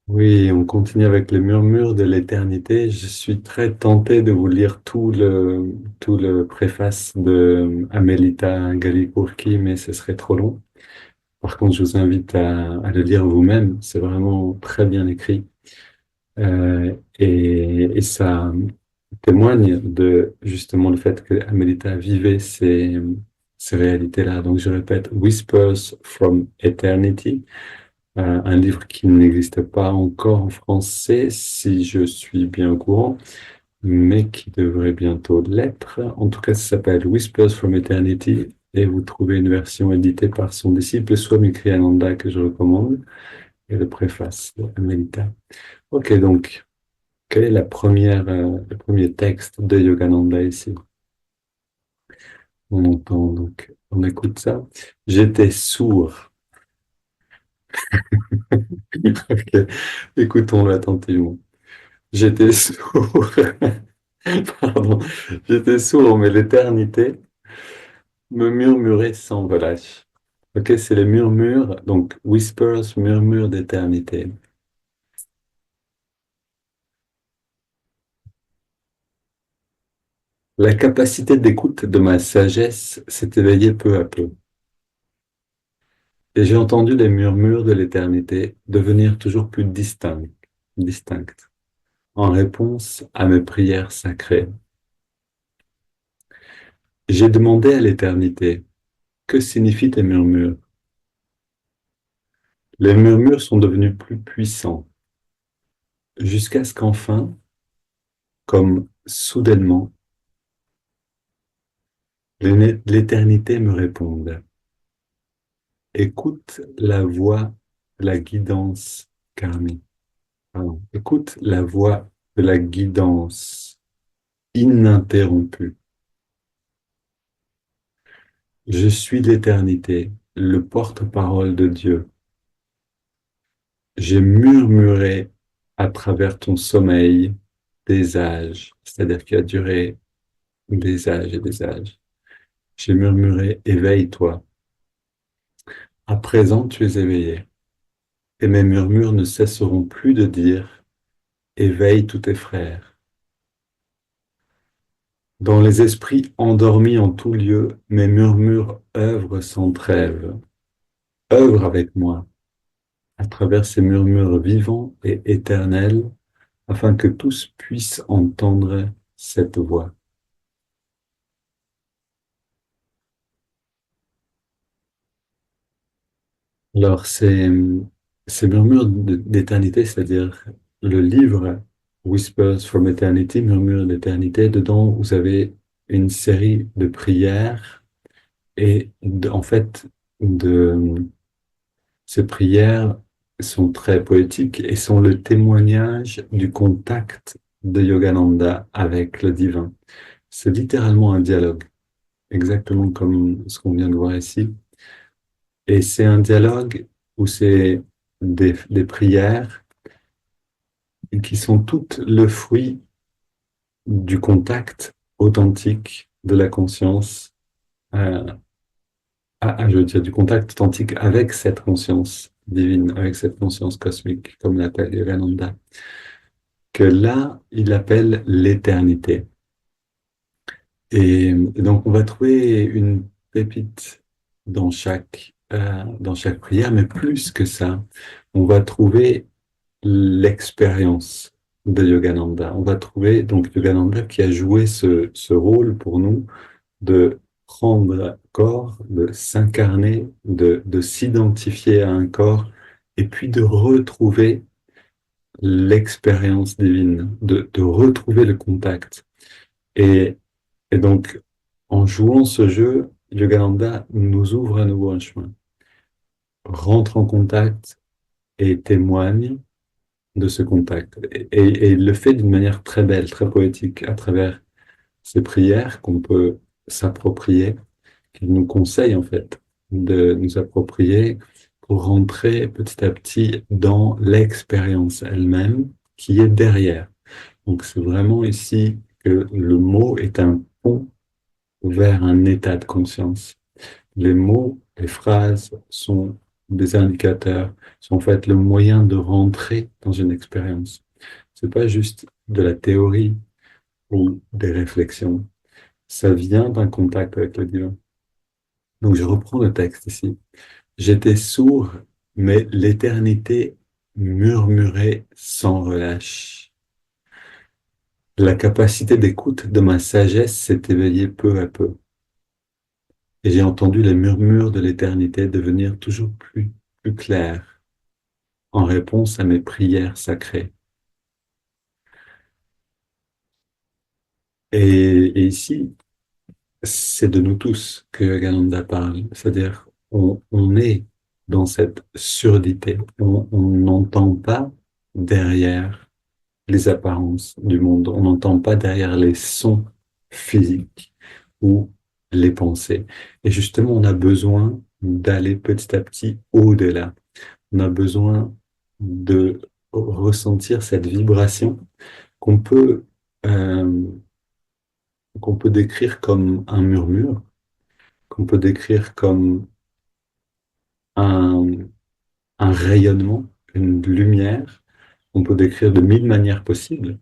Oui, on continue avec le murmure de l'éternité. Je suis très tenté de vous lire tout le préface de Amelita Galipourki, mais ce serait trop long. Par contre, je vous invite à le lire vous-même. C'est vraiment très bien écrit. Et ça témoigne de justement le fait que Amelita vivait ces réalités-là. Donc, je répète, Whispers from Eternity, un livre qui n'existe pas encore en français, si je suis bien au courant, mais qui devrait bientôt l'être. En tout cas, ça s'appelle Whispers from Eternity et vous trouvez une version éditée par son disciple Swami Kriyananda que je recommande et le préface de Amelita. Ok, donc, quel est le premier texte de Yogananda ici? On entend donc, on écoute ça. J'étais sourd. Ok, écoutons-le attentivement. J'étais sourd. Pardon. J'étais sourd, mais l'éternité me murmurait sans relâche. Ok, c'est les murmures, donc whispers, murmures d'éternité. La capacité d'écoute de ma sagesse s'est éveillée peu à peu, et j'ai entendu les murmures de l'éternité devenir toujours plus distinctes, en réponse à mes prières sacrées. J'ai demandé à l'éternité, que signifient tes murmures? Les murmures sont devenus plus puissants, jusqu'à ce qu'enfin, comme soudainement, l'éternité me réponde. Écoute la voix, la guidance, Karmi. Pardon. Écoute la voix de la guidance ininterrompue. Je suis l'éternité, le porte-parole de Dieu. J'ai murmuré à travers ton sommeil des âges, c'est-à-dire qui a duré des âges et des âges. J'ai murmuré, éveille-toi. À présent, tu es éveillé. Et mes murmures ne cesseront plus de dire, éveille tous tes frères. Dans les esprits endormis en tout lieu, mes murmures œuvrent sans trêve. Œuvre avec moi, à travers ces murmures vivants et éternels, afin que tous puissent entendre cette voix. Alors, ces murmures d'éternité, c'est-à-dire le livre Whispers from Eternity, Murmures d'éternité, dedans, vous avez une série de prières et en fait, de, ces prières sont très poétiques et sont le témoignage du contact de Yogananda avec le divin. C'est littéralement un dialogue, exactement comme ce qu'on vient de voir ici. Et c'est un dialogue où c'est des prières qui sont toutes le fruit du contact authentique de la conscience, euh, je veux dire du contact authentique avec cette conscience divine, avec cette conscience cosmique, comme l'appelle Yogananda, que là, il appelle l'éternité. Et donc, on va trouver une pépite dans chaque prière, mais plus que ça, on va trouver l'expérience de Yogananda. On va trouver donc Yogananda qui a joué ce rôle pour nous de prendre corps, de s'incarner, de s'identifier à un corps, et puis de retrouver l'expérience divine, de retrouver le contact. Et, et donc, en jouant ce jeu, Yogananda nous ouvre à nouveau un chemin, rentre en contact et témoigne de ce contact. Et il le fait d'une manière très belle, très poétique, à travers ces prières qu'on peut s'approprier, qu'il nous conseille en fait de nous approprier pour rentrer petit à petit dans l'expérience elle-même qui est derrière. Donc c'est vraiment ici que le mot est un pont vers un état de conscience. Les mots, les phrases sont des indicateurs, sont en fait le moyen de rentrer dans une expérience. C'est pas juste de la théorie ou des réflexions. Ça vient d'un contact avec le divin. Donc je reprends le texte ici. J'étais sourd, mais l'éternité murmurait sans relâche. La capacité d'écoute de ma sagesse s'est éveillée peu à peu, et j'ai entendu les murmures de l'éternité devenir toujours plus clairs en réponse à mes prières sacrées. Et ici, c'est de nous tous que Yogananda parle, c'est-à-dire on est dans cette surdité, on n'entend pas derrière les apparences du monde. On n'entend pas derrière les sons physiques ou les pensées. Et justement, on a besoin d'aller petit à petit au-delà. On a besoin de ressentir cette vibration qu'on peut, euh, qu'on peut décrire comme un murmure, qu'on peut décrire comme un, un rayonnement, une lumière, qu'on peut décrire de mille manières possibles,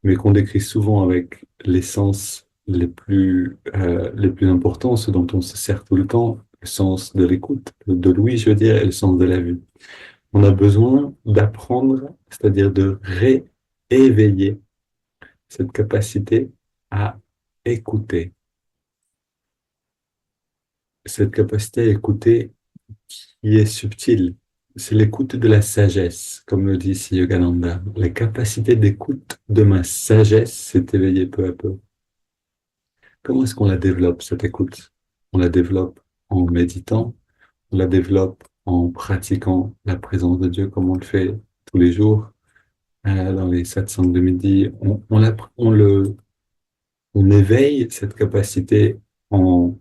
mais qu'on décrit souvent avec les sens les plus importants, ceux dont on se sert tout le temps, le sens de l'écoute, de l'ouïe, je veux dire, et le sens de la vue. On a besoin d'apprendre, c'est-à-dire de rééveiller cette capacité à écouter, cette capacité à écouter qui est subtile. C'est l'écoute de la sagesse, comme le dit ici Yogananda. La capacité d'écoute de ma sagesse s'est éveillée peu à peu. Comment est-ce qu'on la développe, cette écoute? On la développe en méditant, on la développe en pratiquant la présence de Dieu comme on le fait tous les jours, dans les satsangs de midi. On éveille cette capacité en,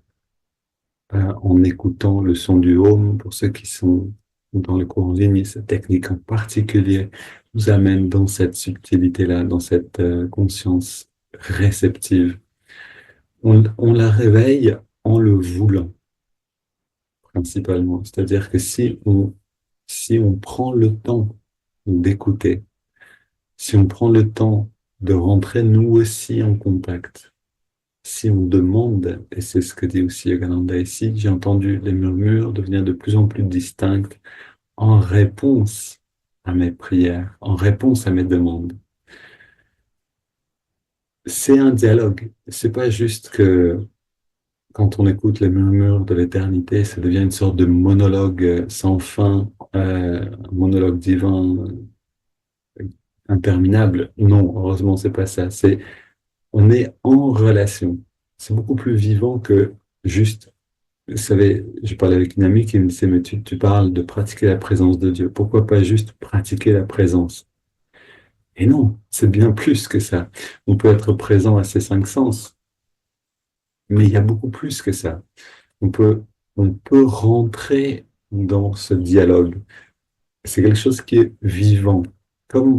en écoutant le son du home. Pour ceux qui sont dans le cours en ligne, cette technique en particulier nous amène dans cette subtilité-là, dans cette conscience réceptive. On la réveille en le voulant, principalement. C'est-à-dire que si on prend le temps d'écouter, si on prend le temps de rentrer nous aussi en contact, si on demande, et c'est ce que dit aussi Yogananda ici, j'ai entendu les murmures devenir de plus en plus distincts en réponse à mes prières, en réponse à mes demandes. C'est un dialogue. C'est pas juste que quand on écoute les murmures de l'éternité, ça devient une sorte de monologue sans fin, un monologue divin interminable. Non, heureusement, c'est pas ça. On est en relation. C'est beaucoup plus vivant que juste, vous savez, je parlais avec une amie qui me disait, mais tu parles de pratiquer la présence de Dieu. Pourquoi pas juste pratiquer la présence? Et non, c'est bien plus que ça. On peut être présent à ses cinq sens, mais il y a beaucoup plus que ça. On peut, on peut rentrer dans ce dialogue. C'est quelque chose qui est vivant,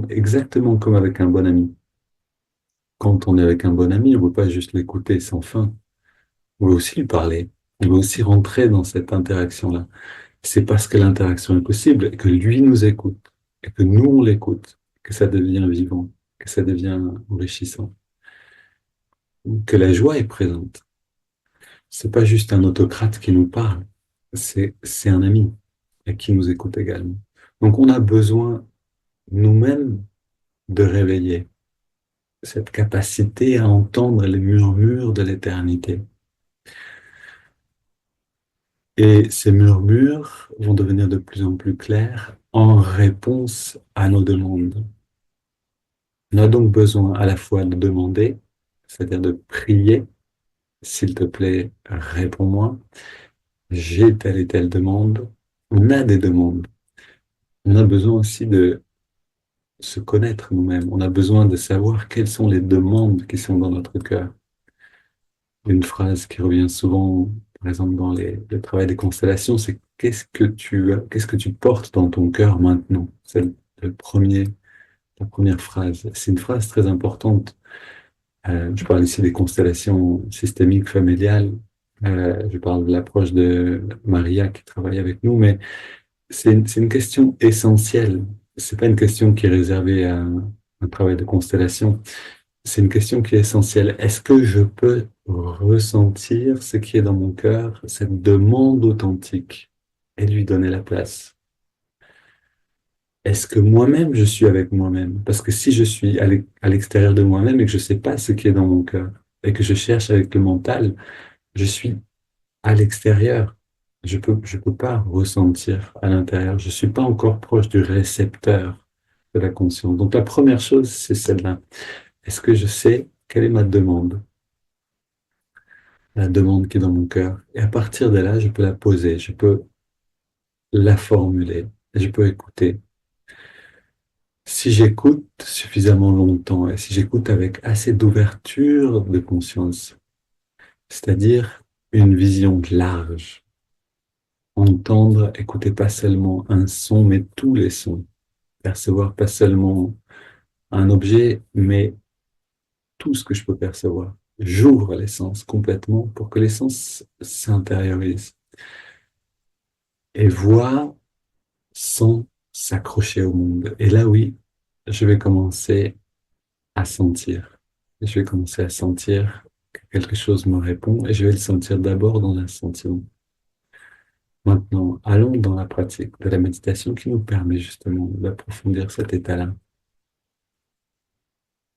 exactement comme avec un bon ami. Quand on est avec un bon ami, on ne veut pas juste l'écouter sans fin. On veut aussi lui parler. On veut aussi rentrer dans cette interaction-là. C'est parce que l'interaction est possible et que lui nous écoute et que nous on l'écoute, que ça devient vivant, que ça devient enrichissant, que la joie est présente. C'est pas juste un autocrate qui nous parle, c'est un ami et qui nous écoute également. Donc on a besoin nous-mêmes de réveiller cette capacité à entendre les murmures de l'éternité. Et ces murmures vont devenir de plus en plus clairs en réponse à nos demandes. On a donc besoin à la fois de demander, c'est-à-dire de prier, s'il te plaît, réponds-moi, j'ai telle et telle demande. On a des demandes. On a besoin aussi de se connaître nous-mêmes. On a besoin de savoir quelles sont les demandes qui sont dans notre cœur. Une phrase qui revient souvent, par exemple, dans le travail des constellations, c'est qu'est-ce que tu portes dans ton cœur maintenant? C'est la première phrase. C'est une phrase très importante. Je parle ici des constellations systémiques familiales. Je parle de l'approche de Maria qui travaille avec nous, mais c'est une question essentielle. C'est pas une question qui est réservée à un travail de constellation. C'est une question qui est essentielle. Est-ce que je peux ressentir ce qui est dans mon cœur, cette demande authentique, et lui donner la place? Est-ce que moi-même, je suis avec moi-même? Parce que si je suis à l'extérieur de moi-même et que je ne sais pas ce qui est dans mon cœur, et que je cherche avec le mental, je suis à l'extérieur. Je peux pas ressentir à l'intérieur. Je suis pas encore proche du récepteur de la conscience. Donc la première chose, c'est celle-là. Est-ce que je sais quelle est ma demande? La demande qui est dans mon cœur. Et à partir de là, je peux la poser, je peux la formuler, je peux écouter. Si j'écoute suffisamment longtemps et si j'écoute avec assez d'ouverture de conscience, c'est-à-dire une vision large, entendre, écouter pas seulement un son, mais tous les sons, percevoir pas seulement un objet, mais tout ce que je peux percevoir. J'ouvre les sens complètement pour que les sens s'intériorisent et voient sans s'accrocher au monde. Et là, oui, je vais commencer à sentir. Je vais commencer à sentir que quelque chose me répond et je vais le sentir d'abord dans un sentiment. Maintenant, allons dans la pratique de la méditation qui nous permet justement d'approfondir cet état-là.